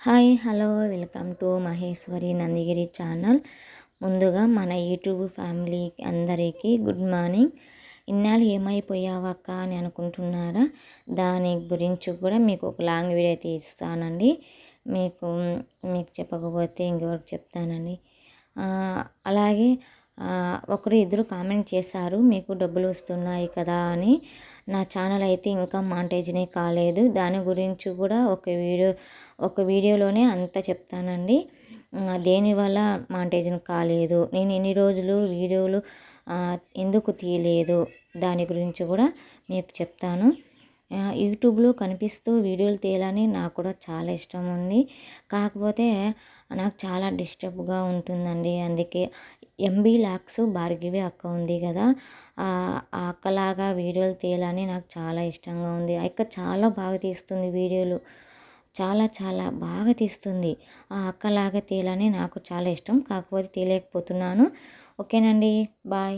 Hi hello welcome to Maheshwari Nandigiri channel. ముందుగా మన YouTube family అందరికీ గుడ్ మార్నింగ్. ఇన్నాళ్ళు ఏమైపోయావక్క అని అనుకుంటున్నారా? దాని గురించి కూడా మీకు ఒక లాంగ్ వీడియో అయితే ఇస్తానండి. మీకు మీకు చెప్పకపోతే ఇంకెవరికి చెప్తానండి. అలాగే ఒకరు ఇద్దరు కామెంట్ చేశారు, మీకు డబ్బులు వస్తున్నాయి కదా అని. నా ఛానల్ అయితే ఇంకా మానిటైజ్నే కాలేదు. దాని గురించి కూడా ఒక వీడియోలోనే అంతా చెప్తానండి. దేనివల్ల మానిటైజేషన్ కాలేదు, నేను ఎన్ని రోజులు వీడియోలు ఎందుకు తీయలేదు, దాని గురించి కూడా మీకు చెప్తాను. యూట్యూబ్లో కనిపిస్తూ వీడియోలు తీయాలని నాకు కూడా చాలా ఇష్టం ఉంది. కాకపోతే నాకు చాలా డిస్టర్బ్గా ఉంటుందండి. అందుకే ఎంబీ లాక్స్ భార్గవి అక్క ఉంది కదా, ఆ అక్కలాగా వీడియోలు తీయాలని నాకు చాలా ఇష్టంగా ఉంది. ఆ అక్క చాలా బాగా తీస్తుంది వీడియోలు, చాలా చాలా బాగా తీస్తుంది. ఆ అక్కలాగా తీయాలని నాకు చాలా ఇష్టం, కాకపోతే తీయలేకపోతున్నాను. ఓకేనండి, బాయ్.